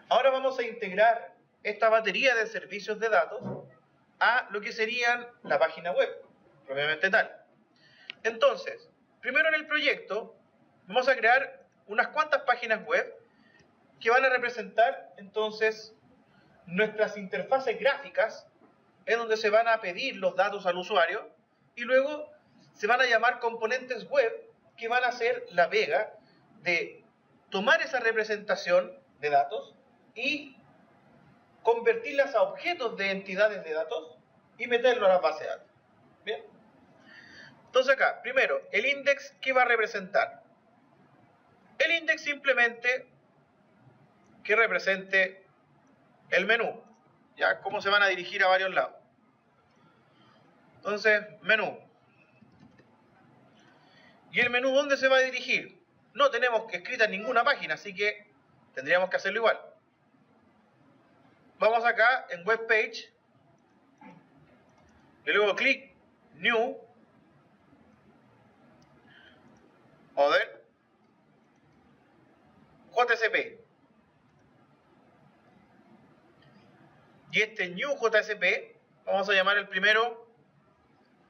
Ahora vamos a integrar esta batería de servicios de datos a lo que serían la página web, propiamente tal. Entonces, primero en el proyecto vamos a crear unas cuantas páginas web que van a representar entonces nuestras interfaces gráficas, en donde se van a pedir los datos al usuario y luego se van a llamar componentes web que van a hacer la pega de tomar esa representación de datos y convertirlas a objetos de entidades de datos y meterlo a la base de datos. Bien. Entonces acá, primero, el index, ¿qué va a representar? El index simplemente que represente el menú, ya cómo se van a dirigir a varios lados. Entonces, menú. ¿Y el menú dónde se va a dirigir? No tenemos que escrita en ninguna página, así que tendríamos que hacerlo igual. Vamos acá en Web Page y luego clic New, Other, JSP. Y este New JSP vamos a llamar el primero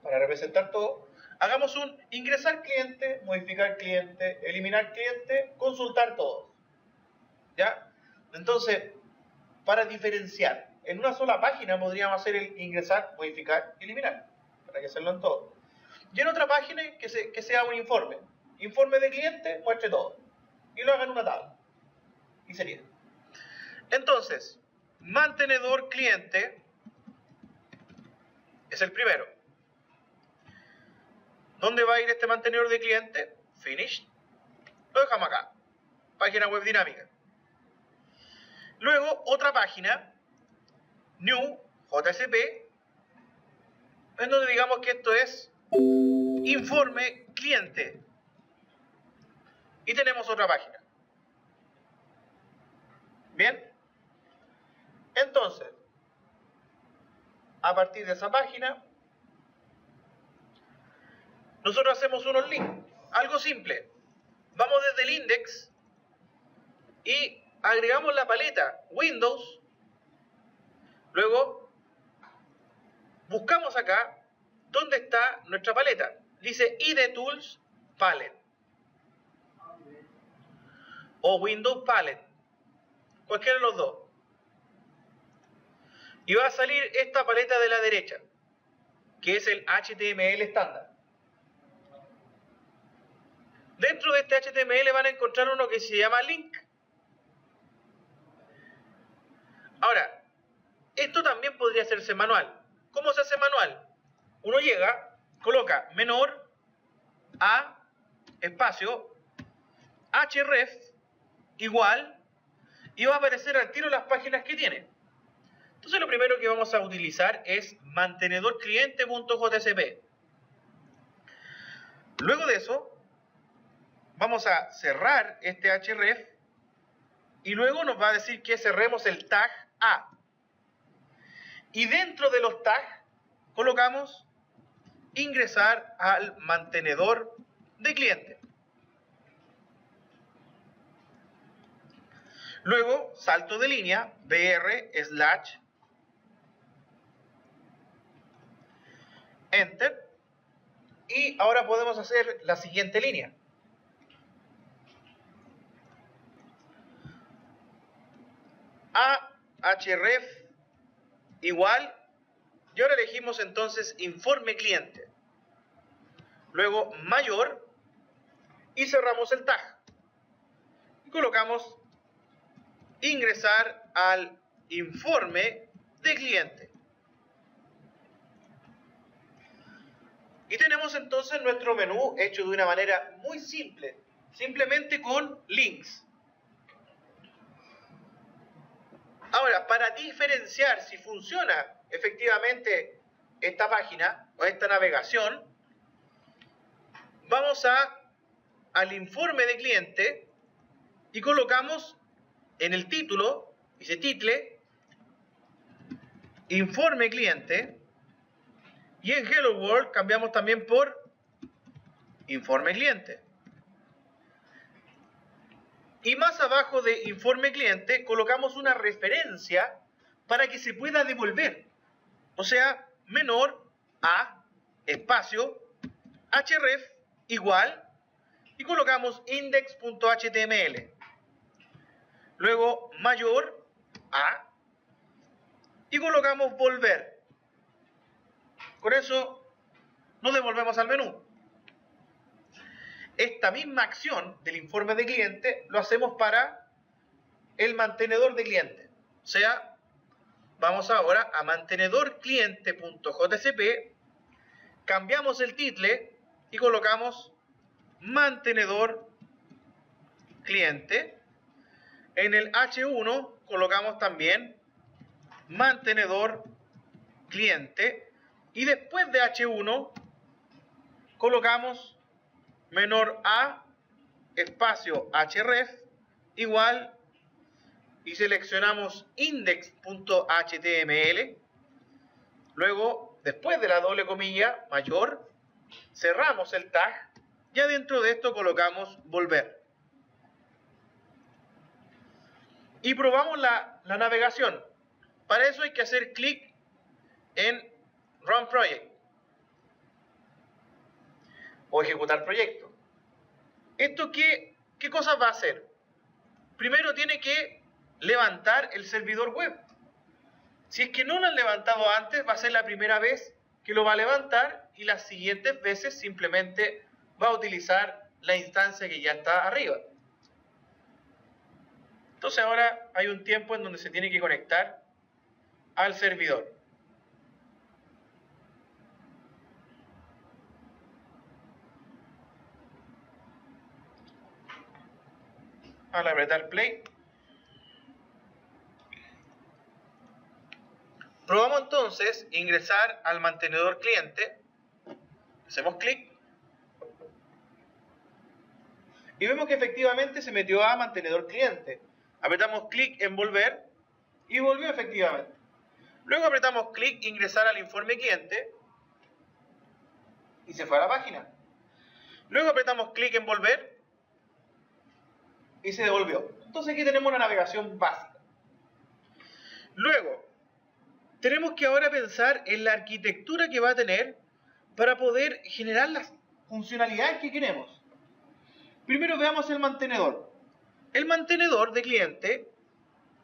para representar todo. Hagamos un ingresar cliente, modificar cliente, eliminar cliente, consultar todos. ¿Ya? Entonces, para diferenciar, en una sola página podríamos hacer el ingresar, modificar, eliminar, para que hacerlo en todo. Y en otra página que sea un informe. Informe de cliente, muestre todo. Y lo haga en una tabla. Y sería. Entonces, mantenedor cliente es el primero. ¿Dónde va a ir este mantenedor de cliente? Finish. Lo dejamos acá. Página web dinámica. Luego, otra página, New, JSP, en donde digamos que esto es informe cliente. Y tenemos otra página. Bien. Entonces, a partir de esa página, nosotros hacemos unos links. Algo simple. Vamos desde el index y agregamos la paleta Windows. Luego, buscamos acá dónde está nuestra paleta. Dice IDE Tools Palette. O Windows Palette. Cualquiera de los dos. Y va a salir esta paleta de la derecha, que es el HTML estándar. Dentro de este HTML van a encontrar uno que se llama link. Ahora, esto también podría hacerse manual. ¿Cómo se hace manual? Uno llega, coloca menor a espacio href igual y va a aparecer al tiro las páginas que tiene. Entonces lo primero que vamos a utilizar es mantenedor cliente.jsp. Luego de eso, vamos a cerrar este href y luego nos va a decir que cerremos el tag A. Y dentro de los tags colocamos ingresar al mantenedor de cliente. Luego, salto de línea, br/, enter. Y ahora podemos hacer la siguiente línea. href igual, y ahora elegimos entonces informe cliente. Luego mayor y cerramos el tag. Y colocamos ingresar al informe de cliente. Y tenemos entonces nuestro menú hecho de una manera muy simple, simplemente con links. Ahora, para diferenciar si funciona efectivamente esta página o esta navegación, vamos al informe de cliente y colocamos en el título, dice title, informe cliente, y en Hello World cambiamos también por informe cliente. Y más abajo de informe cliente colocamos una referencia para que se pueda devolver. O sea, menor a espacio href igual y colocamos index.html. Luego mayor a y colocamos volver. Con eso nos devolvemos al menú. Esta misma acción del informe de cliente lo hacemos para el mantenedor de cliente. O sea, vamos ahora a mantenedorcliente.jcp, cambiamos el título y colocamos mantenedor cliente. En el H1 colocamos también mantenedor cliente y después de H1 colocamos menor a espacio href igual y seleccionamos index.html. Luego, después de la doble comilla mayor, cerramos el tag y adentro de esto colocamos volver. Y probamos la navegación. Para eso hay que hacer clic en Run Project o ejecutar proyecto. ¿Esto qué cosas va a hacer? Primero tiene que levantar el servidor web. Si es que no lo han levantado antes, va a ser la primera vez que lo va a levantar y las siguientes veces simplemente va a utilizar la instancia que ya está arriba. Entonces ahora hay un tiempo en donde se tiene que conectar al servidor. Al apretar play, probamos entonces ingresar al mantenedor cliente, hacemos clic y vemos que efectivamente se metió a mantenedor cliente. Apretamos clic en volver y volvió efectivamente. Luego apretamos clic ingresar al informe cliente y se fue a la página. Luego apretamos clic en volver y se devolvió. Entonces aquí tenemos una navegación básica. Luego tenemos que ahora pensar en la arquitectura que va a tener para poder generar las funcionalidades que queremos. Primero veamos el mantenedor. El mantenedor de cliente,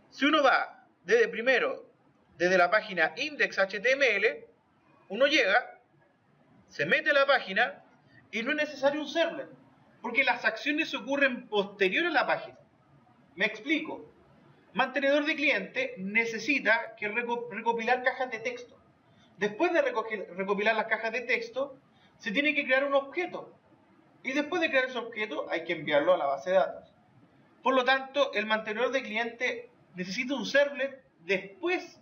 si uno va desde la página index.html, uno llega, se mete a la página y no es necesario un servlet, porque las acciones ocurren posterior a la página. Me explico. Mantenedor de cliente necesita que recopilar cajas de texto. Después de recopilar las cajas de texto, se tiene que crear un objeto. Y después de crear ese objeto, hay que enviarlo a la base de datos. Por lo tanto, el mantenedor de cliente necesita un servlet después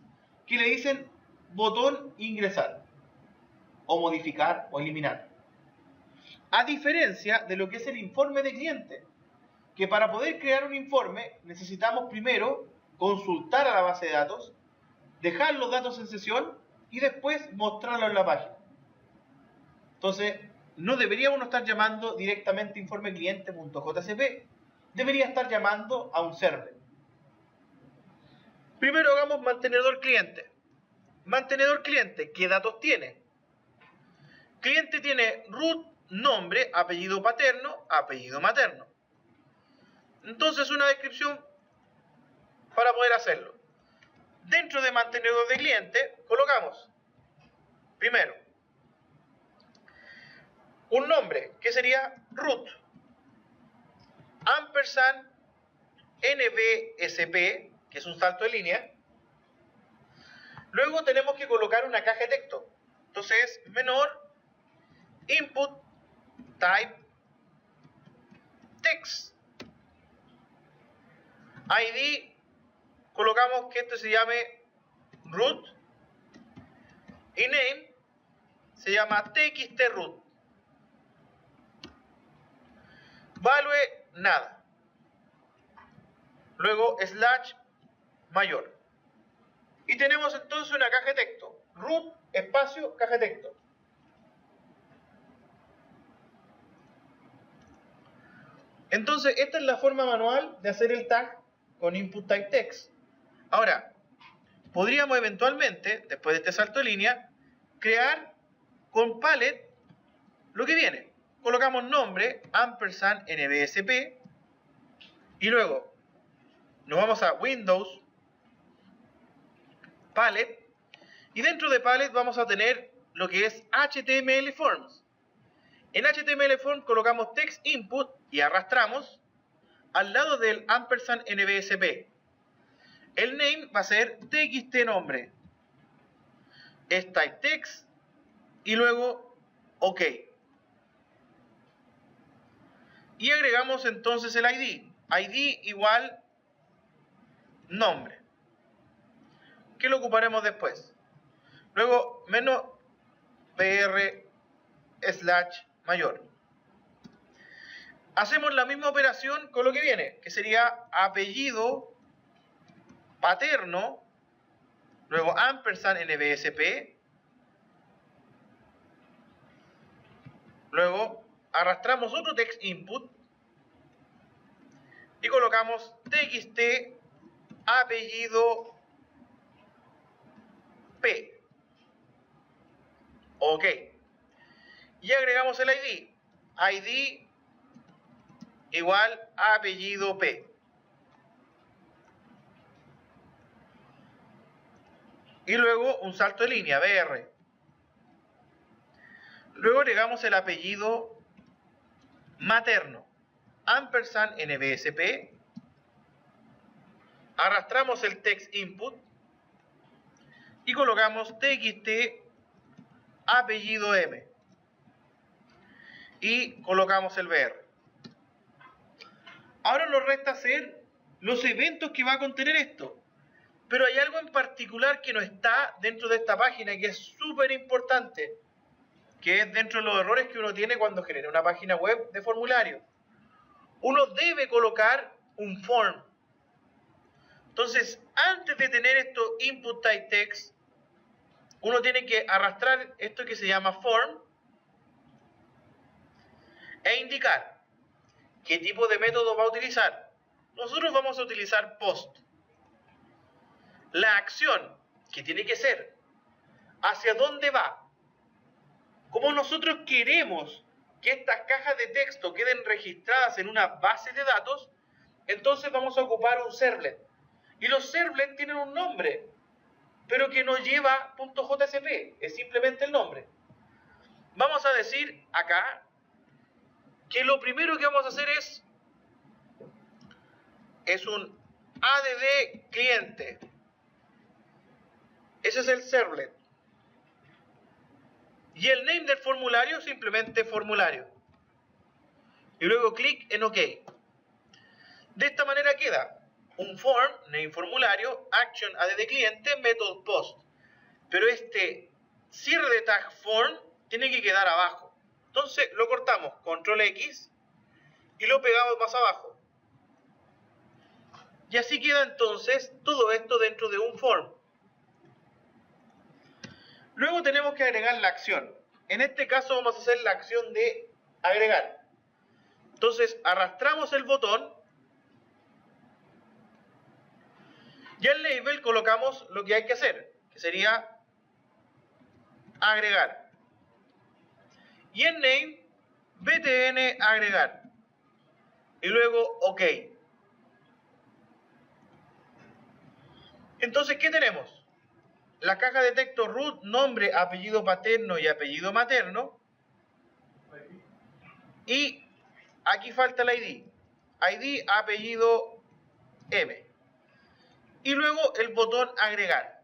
que le dicen botón ingresar, o modificar, o eliminar. A diferencia de lo que es el informe de cliente, que para poder crear un informe necesitamos primero consultar a la base de datos, dejar los datos en sesión y después mostrarlo en la página. Entonces, no deberíamos estar llamando directamente informe cliente.jcp, debería estar llamando a un server. Primero hagamos mantenedor cliente. Mantenedor cliente, ¿qué datos tiene? Cliente tiene root, nombre, apellido paterno, apellido materno. Entonces una descripción para poder hacerlo. Dentro de mantenedor de cliente colocamos primero un nombre que sería root, ampersand nbsp, que es un salto de línea. Luego tenemos que colocar una caja de texto. Entonces menor input type text. ID, colocamos que esto se llame root y name se llama txtroot. Value nada. Luego slash mayor. Y tenemos entonces una caja de texto. Root espacio caja de texto. Entonces, esta es la forma manual de hacer el tag con input type text. Ahora, podríamos eventualmente, después de este salto de línea, crear con palette lo que viene. Colocamos nombre, ampersand nbsp, y luego nos vamos a Windows, palette, y dentro de palette vamos a tener lo que es HTML Forms. En HTML Forms colocamos text input y arrastramos al lado del ampersand nbsp. El name va a ser txt nombre, es type text y luego OK. Y agregamos entonces el ID. ID igual nombre, que lo ocuparemos después. Luego menos br / mayor. Hacemos la misma operación con lo que viene, que sería apellido paterno, luego ampersand nbsp, luego arrastramos otro text input y colocamos txt apellido p. OK. Y agregamos el ID. ID igual apellido p. Y luego un salto de línea, br. Luego agregamos el apellido materno, ampersand nbsp. Arrastramos el text input y colocamos txt apellido m. Y colocamos el br. Ahora nos resta hacer los eventos que va a contener esto. Pero hay algo en particular que no está dentro de esta página que es súper importante, que es dentro de los errores que uno tiene cuando genera una página web de formulario. Uno debe colocar un form. Entonces, antes de tener esto input type text, uno tiene que arrastrar esto que se llama form e indicar qué tipo de método va a utilizar. Nosotros vamos a utilizar post. La acción que tiene que ser, hacia dónde va. Como nosotros queremos que estas cajas de texto queden registradas en una base de datos, entonces vamos a ocupar un servlet. Y los servlets tienen un nombre, pero que no lleva .jsp, es simplemente el nombre. Vamos a decir acá que lo primero que vamos a hacer es un add cliente. Ese es el servlet. Y el name del formulario, simplemente formulario. Y luego clic en OK. De esta manera queda un form, name formulario, action add cliente, method post. Pero este cierre de tag form tiene que quedar abajo. Entonces lo cortamos, control X, y lo pegamos más abajo. Y así queda entonces todo esto dentro de un form. Luego tenemos que agregar la acción. En este caso vamos a hacer la acción de agregar. Entonces arrastramos el botón y al label colocamos lo que hay que hacer, que sería agregar. Y en name, btn agregar. Y luego OK. Entonces, ¿qué tenemos? La caja de texto root, nombre, apellido paterno y apellido materno. Y aquí falta el ID. ID, apellido M. Y luego el botón agregar.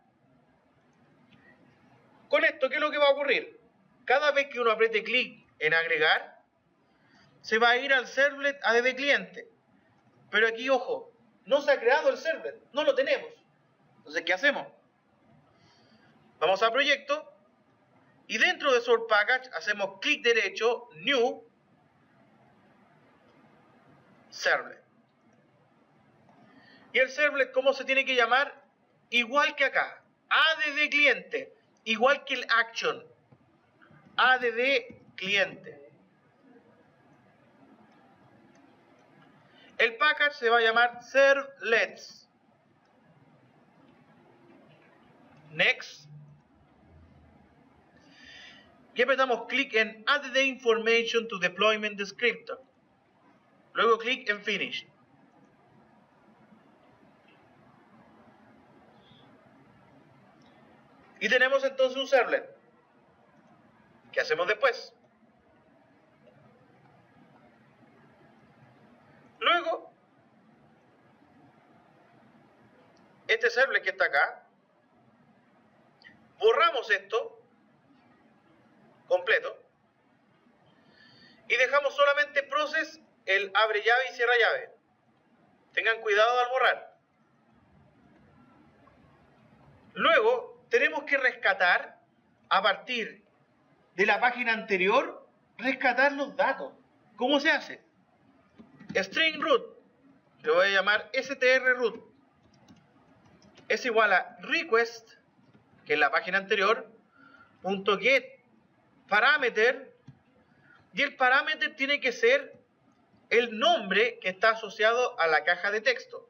Con esto, ¿qué es lo que va a ocurrir? Cada vez que uno apriete clic en agregar, se va a ir al servlet add cliente. Pero aquí, ojo, no se ha creado el servlet, no lo tenemos. Entonces, ¿qué hacemos? Vamos a proyecto y dentro de Source Package hacemos clic derecho, New, Servlet. Y el servlet, ¿cómo se tiene que llamar? Igual que acá, add cliente, igual que el action, add cliente. El package se va a llamar servlets. Next. Y apretamos clic en Add the information to deployment descriptor. Luego clic en Finish. Y tenemos entonces un servlet. ¿Qué hacemos después? Luego, este servlet que está acá, borramos esto completo y dejamos solamente process, el abre llave y cierra llave. Tengan cuidado al borrar. Luego tenemos que rescatar, a partir de la página anterior, rescatar los datos. ¿Cómo se hace? String root, le voy a llamar strroot, es igual a request, que es la página anterior, .get parameter, y el parameter tiene que ser el nombre que está asociado a la caja de texto.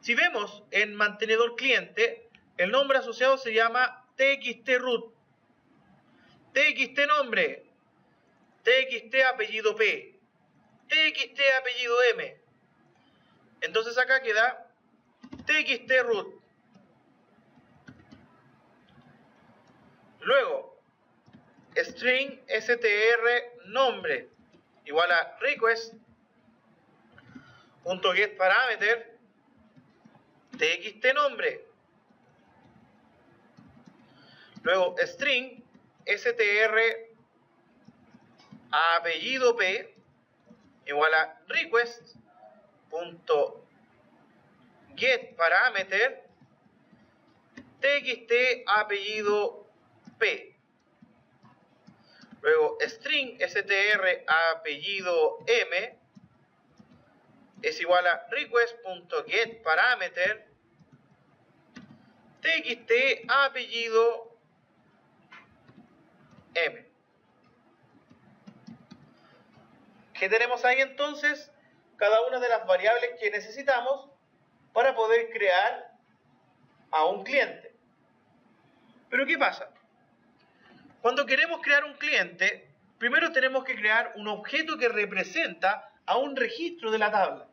Si vemos en mantenedor cliente, el nombre asociado se llama txtroot, txt nombre, txt apellido P, txt apellido M. Entonces acá queda txtroot. Luego, string str nombre igual a request.get parameter txt nombre. Luego, string str apellido P igual a request.get parameter txt apellido P. Luego, string str apellido M es igual a request.get parameter txt apellido M. ¿Qué tenemos ahí entonces? Cada una de las variables que necesitamos para poder crear a un cliente. Pero ¿qué pasa? Cuando queremos crear un cliente, primero tenemos que crear un objeto que representa a un registro de la tabla.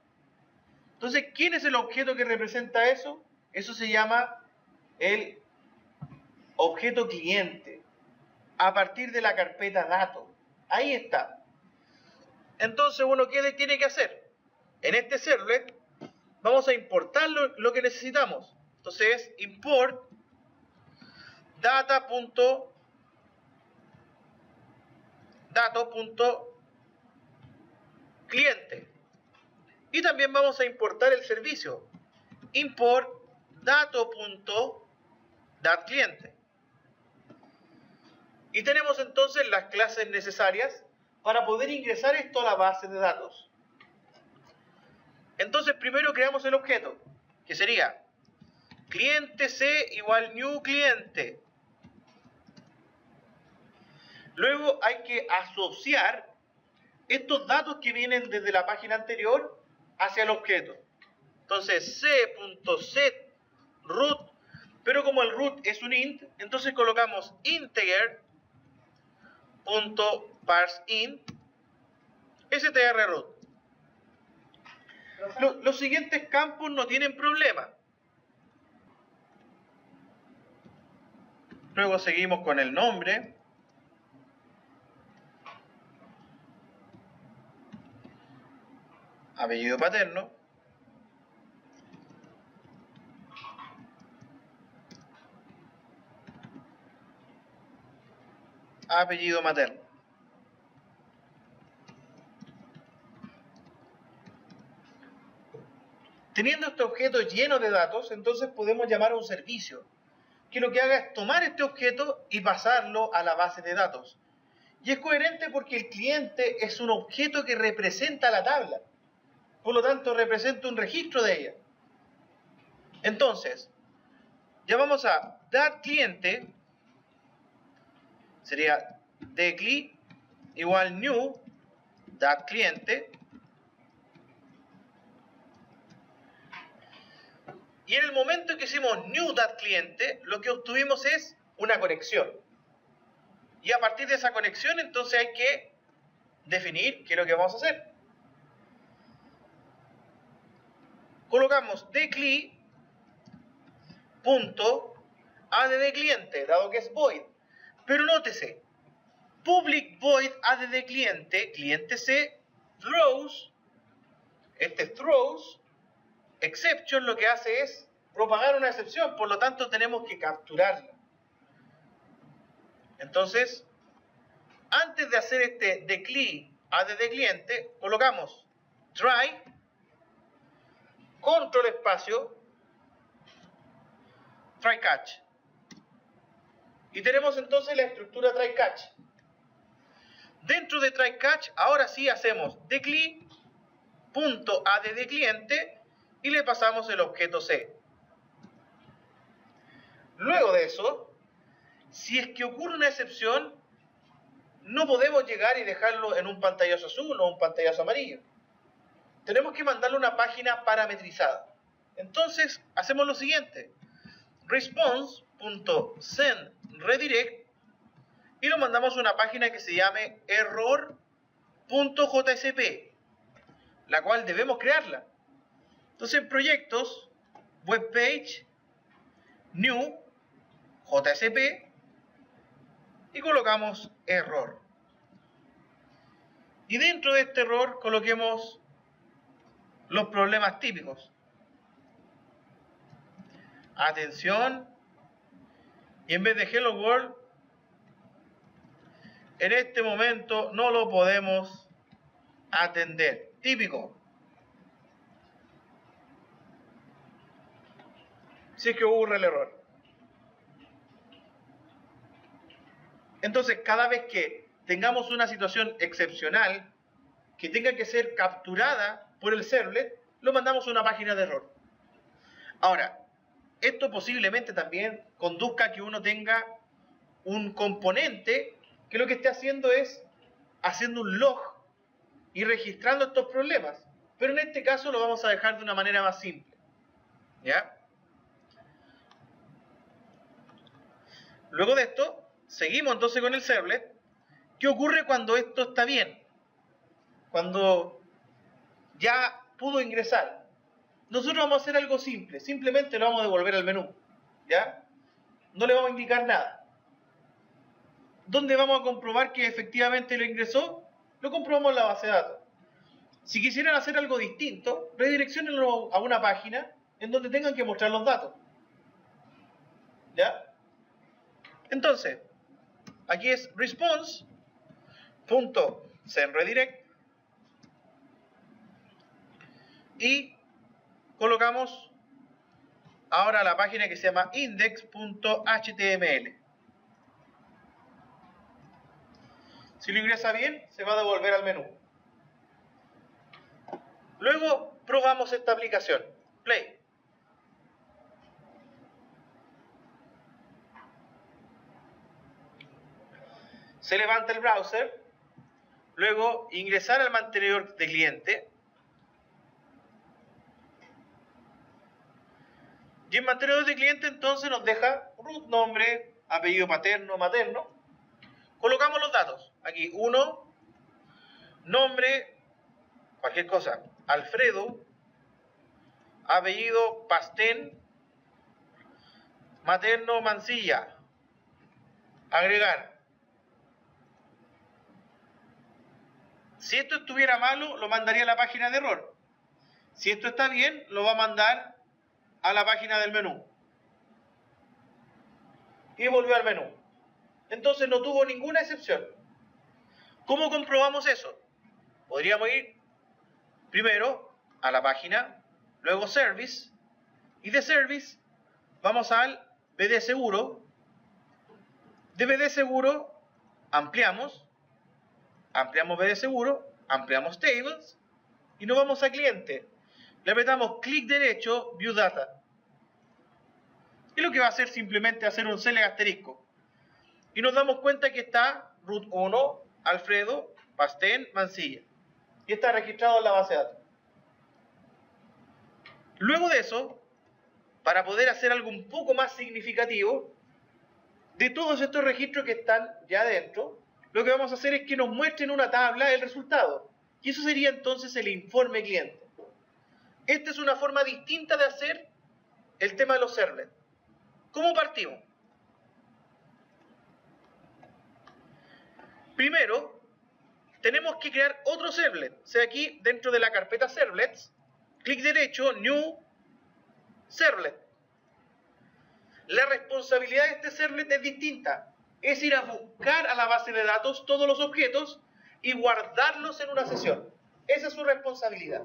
Entonces, ¿quién es el objeto que representa eso? Eso se llama el objeto cliente, a partir de la carpeta datos. Ahí está. Entonces, uno, ¿qué tiene que hacer? En este servlet vamos a importar lo que necesitamos. Entonces es import dato.cliente. Y también vamos a importar el servicio. Import dato.datCliente. Y tenemos entonces las clases necesarias para poder ingresar esto a la base de datos. Entonces primero creamos el objeto, que sería cliente C igual new cliente. Luego hay que asociar estos datos que vienen desde la página anterior hacia el objeto. Entonces c.setRoot, pero como el root es un int, entonces colocamos integer.parseInt strroot. Los siguientes campos no tienen problema. Luego seguimos con el nombre. Apellido paterno. Apellido materno. Teniendo este objeto lleno de datos, entonces podemos llamar a un servicio que lo que haga es tomar este objeto y pasarlo a la base de datos. Y es coherente porque el cliente es un objeto que representa la tabla. Por lo tanto, representa un registro de ella. Entonces, llamamos a datCliente, sería decli igual new datCliente, Y en el momento que hicimos new.cliente, lo que obtuvimos es una conexión. Y a partir de esa conexión, entonces hay que definir qué es lo que vamos a hacer. Colocamos decli.addCliente, dado que es void. Pero nótese, public void addCliente, cliente C, throws, throws, exception lo que hace es propagar una excepción, por lo tanto tenemos que capturarla. Entonces, antes de hacer este decli addCliente, colocamos try, control espacio, try catch. Y tenemos entonces la estructura try catch. Dentro de try catch, ahora sí hacemos decli.addCliente y le pasamos el objeto C. Luego de eso, si es que ocurre una excepción, no podemos llegar y dejarlo en un pantallazo azul o un pantallazo amarillo. Tenemos que mandarle una página parametrizada. Entonces, hacemos lo siguiente. Response.sendRedirect y lo mandamos a una página que se llame error.jsp, la cual debemos crearla. Entonces, en proyectos, webpage, new, JSP, y colocamos error. Y dentro de este error coloquemos los problemas típicos. Atención, y en vez de Hello World, en este momento no lo podemos atender. Típico. Si es que ocurre el error. Entonces, cada vez que tengamos una situación excepcional que tenga que ser capturada por el servlet, lo mandamos a una página de error. Ahora, esto posiblemente también conduzca a que uno tenga un componente que lo que esté haciendo es haciendo un log y registrando estos problemas. Pero en este caso lo vamos a dejar de una manera más simple. ¿Ya? Luego de esto, seguimos entonces con el servlet. ¿Qué ocurre cuando esto está bien? Cuando ya pudo ingresar. Nosotros vamos a hacer algo simple. Simplemente lo vamos a devolver al menú. ¿Ya? No le vamos a indicar nada. ¿Dónde vamos a comprobar que efectivamente lo ingresó? Lo comprobamos en la base de datos. Si quisieran hacer algo distinto, redirecciónenlo a una página en donde tengan que mostrar los datos. ¿Ya? Entonces, aquí es response.sendRedirect y colocamos ahora la página que se llama index.html. Si lo ingresa bien, se va a devolver al menú. Luego probamos esta aplicación. Play. Se levanta el browser. Luego ingresar al mantenedor de cliente. Y en mantenedor de cliente entonces nos deja root, nombre, apellido paterno, materno. Colocamos los datos. Aquí 1, nombre, cualquier cosa, Alfredo, apellido Pastén, materno Mancilla, agregar. Si esto estuviera malo, lo mandaría a la página de error. Si esto está bien, lo va a mandar a la página del menú. Y volvió al menú. Entonces no tuvo ninguna excepción. ¿Cómo comprobamos eso? Podríamos ir primero a la página, luego Service, y de Service vamos al BD Seguro. De BD Seguro ampliamos BD Seguro, ampliamos Tables, y nos vamos a Cliente. Le apretamos clic derecho, View Data. Y lo que va a hacer simplemente hacer un select asterisco. Y nos damos cuenta que está root 1, Alfredo, Pastén, Mancilla. Y está registrado en la base de datos. Luego de eso, para poder hacer algo un poco más significativo de todos estos registros que están ya dentro, lo que vamos a hacer es que nos muestren una tabla el resultado. Y eso sería entonces el informe cliente. Esta es una forma distinta de hacer el tema de los servlets. ¿Cómo partimos? Primero, tenemos que crear otro servlet. O sea, aquí dentro de la carpeta servlets, clic derecho, New Servlet. La responsabilidad de este servlet es distinta. Es ir a buscar a la base de datos todos los objetos y guardarlos en una sesión. Esa es su responsabilidad.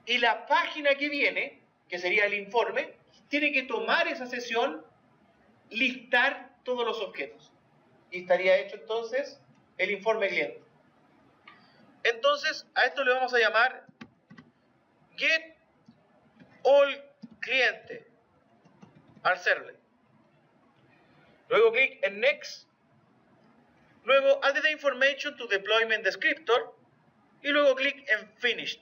Y la página que viene, que sería el informe, tiene que tomar esa sesión, listar todos los objetos. Y estaría hecho entonces el informe cliente. Entonces, a esto le vamos a llamar Get All Cliente al servlet. Luego clic en Next. Luego Add the Information to Deployment Descriptor. Y luego clic en Finish.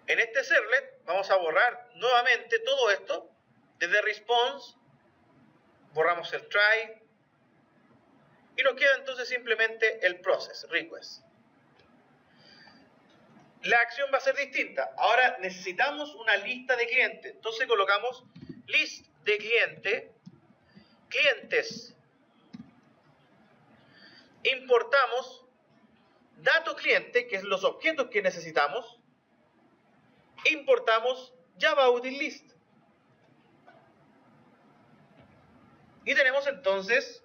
En este servlet vamos a borrar nuevamente todo esto. Desde Response, borramos el Try. Y nos queda entonces simplemente el Process, Request. La acción va a ser distinta. Ahora necesitamos una lista de clientes. Entonces colocamos list de clientes. Importamos dato cliente, que es los objetos que necesitamos. Importamos Java Util List. Y tenemos entonces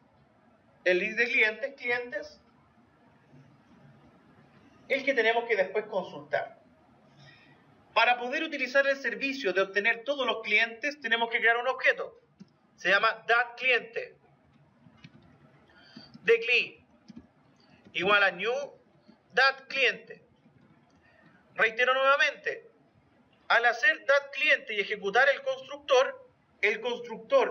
el list de clientes, el que tenemos que después consultar. Para poder utilizar el servicio de obtener todos los clientes, tenemos que crear un objeto. Se llama datCliente. DCLI igual a new datCliente. Reitero nuevamente, al hacer datCliente y ejecutar el constructor,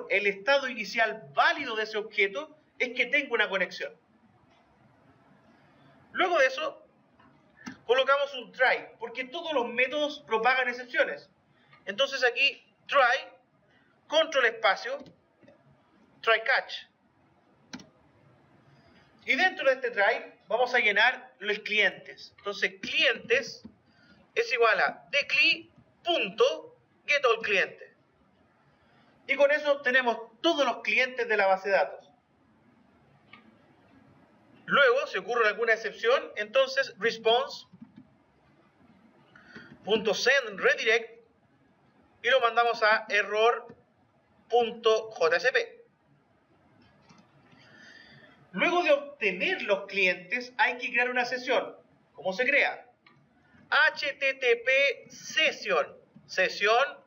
el estado inicial válido de ese objeto es que tenga una conexión. Luego de eso, colocamos un try, porque todos los métodos propagan excepciones. Entonces aquí, try, control espacio, try catch. Y dentro de este try, vamos a llenar los clientes. Entonces, clientes es igual a decli.getAllCliente. Y con eso tenemos todos los clientes de la base de datos. Luego, si ocurre alguna excepción, entonces response.sendRedirect y lo mandamos a error.jsp. Luego de obtener los clientes, hay que crear una sesión. ¿Cómo se crea? HTTP session. Sesión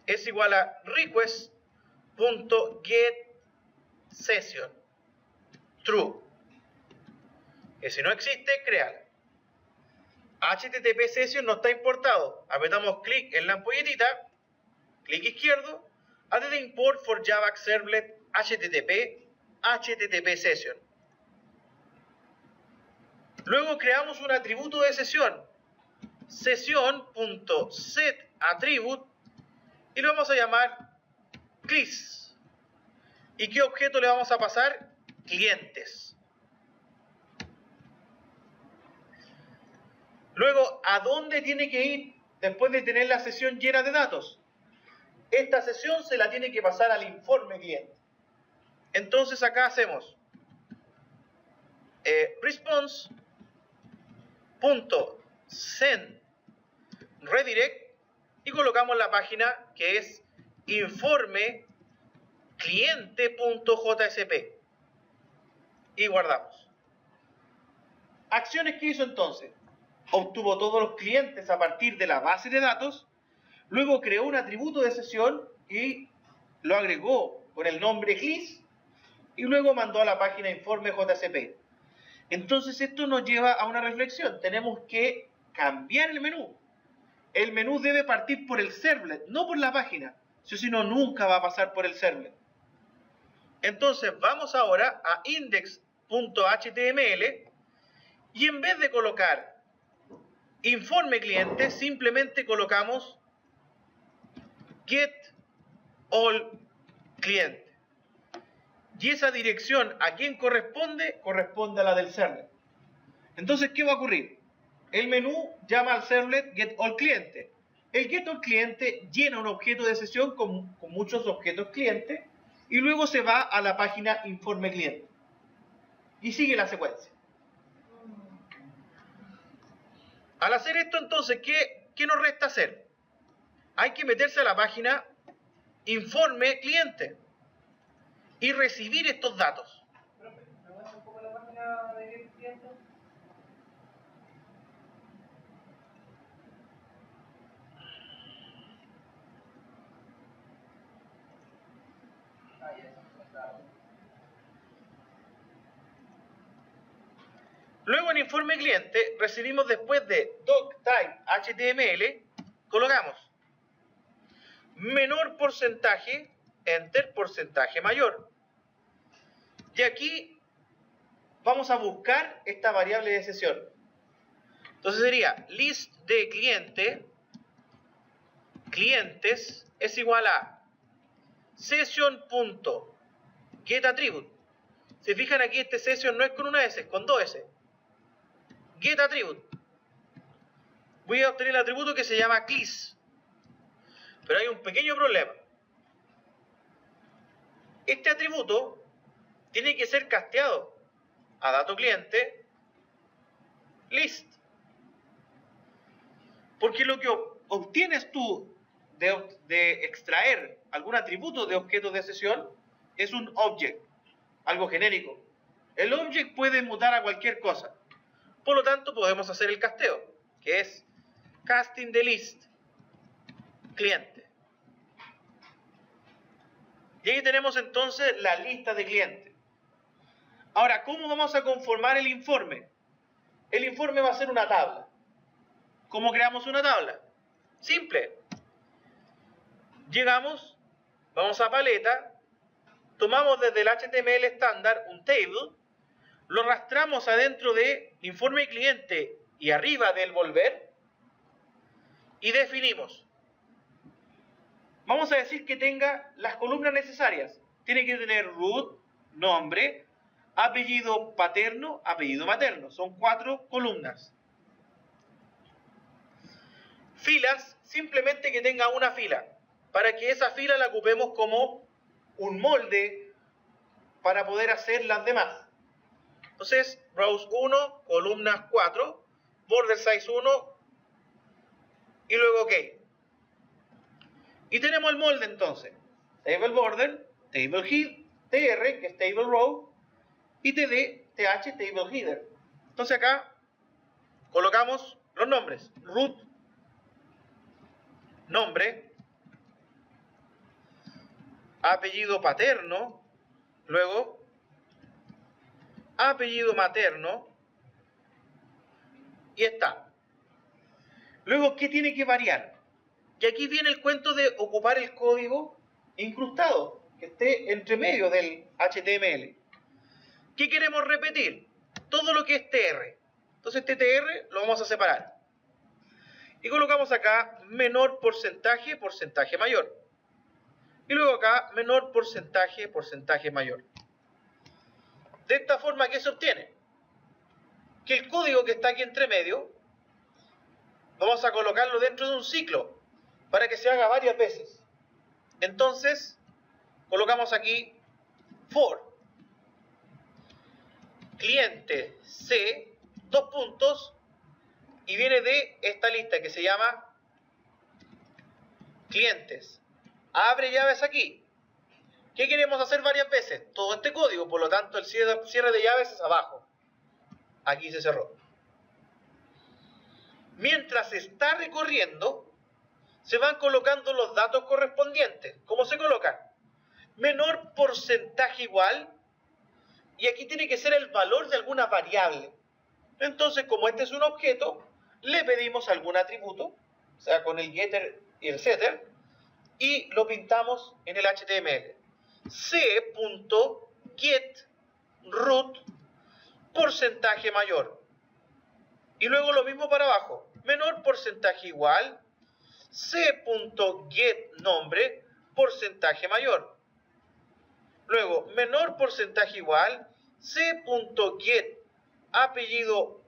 es igual a request.getSession. True. Que si no existe, créala. HTTP session no está importado. Apretamos clic en la ampolletita, clic izquierdo, add the import for Java Servlet HTTP session. Luego creamos un atributo de sesión, session.setAttribute, y lo vamos a llamar CLIS. ¿Y qué objeto le vamos a pasar? Clientes. Luego, ¿a dónde tiene que ir después de tener la sesión llena de datos? Esta sesión se la tiene que pasar al informe cliente. Entonces acá hacemos response.sendRedirect y colocamos la página que es informecliente.jsp y guardamos. Acciones que hizo entonces. Obtuvo todos los clientes a partir de la base de datos, luego creó un atributo de sesión y lo agregó con el nombre CLIS y luego mandó a la página informe.jsp. Entonces esto nos lleva a una reflexión. Tenemos que cambiar el menú. El menú debe partir por el servlet, no por la página. Si no, nunca va a pasar por el servlet. Entonces vamos ahora a index.html y en vez de colocar informe cliente, simplemente colocamos get all cliente. Y esa dirección a quién corresponde, corresponde a la del servlet. Entonces, ¿qué va a ocurrir? El menú llama al servlet get all cliente. El get all cliente llena un objeto de sesión con muchos objetos clientes y luego se va a la página informe cliente. Y sigue la secuencia. Al hacer esto, entonces, ¿qué nos resta hacer? Hay que meterse a la página informe cliente y recibir estos datos. ¿Me muestra un poco la página de cliente? Luego en informe cliente recibimos después de doctype HTML, colocamos menor porcentaje, enter porcentaje mayor. Y aquí vamos a buscar esta variable de sesión. Entonces sería list de clientes es igual a session.getAttribute. Se fijan aquí, este session no es con una S, es con dos S. GetAttribute. Voy a obtener el atributo que se llama clis. Pero hay un pequeño problema. Este atributo tiene que ser casteado a dato cliente list. Porque lo que obtienes tú de extraer algún atributo de objeto de sesión es un object, algo genérico. El object puede mutar a cualquier cosa. Por lo tanto, podemos hacer el casteo, que es casting de list cliente. Y ahí tenemos entonces la lista de clientes. Ahora, ¿cómo vamos a conformar el informe? El informe va a ser una tabla. ¿Cómo creamos una tabla? Simple. Llegamos, vamos a paleta, tomamos desde el HTML estándar un table, lo arrastramos adentro de informe cliente y arriba del volver y definimos. Vamos a decir que tenga las columnas necesarias. Tiene que tener root, nombre, apellido paterno, apellido materno. Son 4 columnas. Filas, simplemente que tenga una fila, para que esa fila la ocupemos como un molde para poder hacer las demás. Entonces, rows 1, columnas 4, border size 1 y luego OK. Y tenemos el molde entonces. Table border, table head, tr, que es table row, y td, th, table header. Entonces acá colocamos los nombres. Root, nombre, apellido paterno, luego apellido materno, y está. Luego, ¿qué tiene que variar? Y aquí viene el cuento de ocupar el código incrustado, que esté entre medio del HTML. ¿Qué queremos repetir? Todo lo que es tr. Entonces este tr lo vamos a separar. Y colocamos acá menor porcentaje, porcentaje mayor. Y luego acá menor porcentaje, porcentaje mayor. De esta forma, ¿qué se obtiene? Que el código que está aquí entre medio, vamos a colocarlo dentro de un ciclo para que se haga varias veces. Entonces, colocamos aquí for cliente C, 2 puntos, y viene de esta lista que se llama clientes. Abre llaves aquí. ¿Qué queremos hacer varias veces? Todo este código, por lo tanto el cierre de llaves es abajo. Aquí se cerró. Mientras se está recorriendo, se van colocando los datos correspondientes. ¿Cómo se colocan? Menor porcentaje igual, y aquí tiene que ser el valor de alguna variable. Entonces, como este es un objeto, le pedimos algún atributo, o sea, con el getter y el setter, y lo pintamos en el HTML. c.getRoot porcentaje mayor. Y luego lo mismo para abajo, menor porcentaje igual c.getNombre porcentaje mayor. Luego, menor porcentaje igual c.getApellido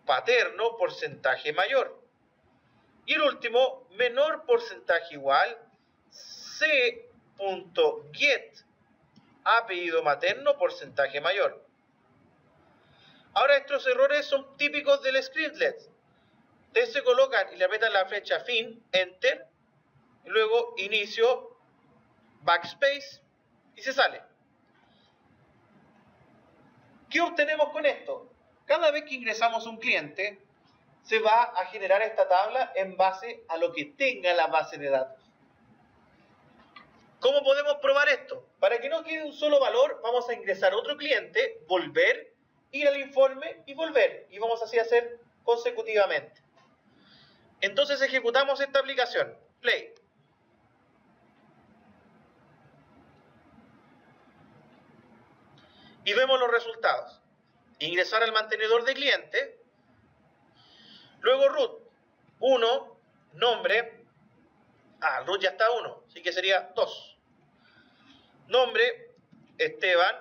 paterno porcentaje mayor. Y el último, menor porcentaje igual c.getApellido materno porcentaje mayor. Ahora estos errores son típicos del scriptlet. Ustedes se colocan y le apretan la flecha fin, enter, y luego inicio, backspace, y se sale. ¿Qué obtenemos con esto? Cada vez que ingresamos un cliente, se va a generar esta tabla en base a lo que tenga la base de datos. ¿Cómo podemos probar esto? Para que no quede un solo valor, vamos a ingresar otro cliente, volver, ir al informe y volver. Y vamos así a hacer consecutivamente. Entonces ejecutamos esta aplicación. Play. Y vemos los resultados. Ingresar al mantenedor de cliente. Luego root. 1, nombre. Root ya está 1, así que sería 2. Nombre, Esteban.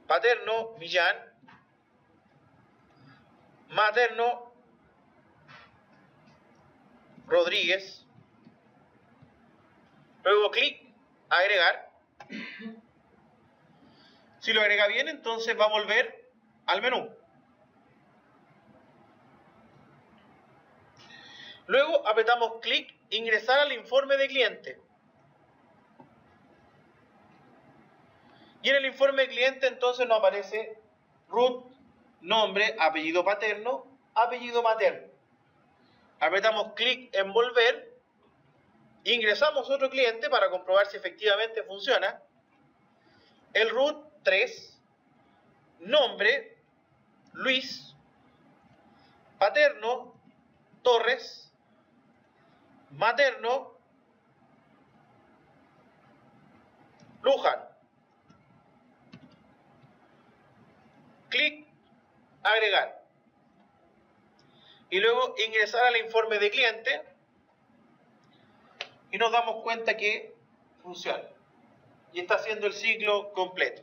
Paterno, Millán. Materno, Rodríguez. Luego clic, agregar. Si lo agrega bien, entonces va a volver al menú. Luego apretamos clic, ingresar al informe de cliente. Y en el informe de cliente entonces nos aparece root, nombre, apellido paterno, apellido materno. Apretamos clic en volver, ingresamos otro cliente para comprobar si efectivamente funciona. El root 3, nombre, Luis, paterno, Torres, materno, Luján. Clic, agregar. Y luego ingresar al informe de cliente y nos damos cuenta que funciona. Y está haciendo el ciclo completo.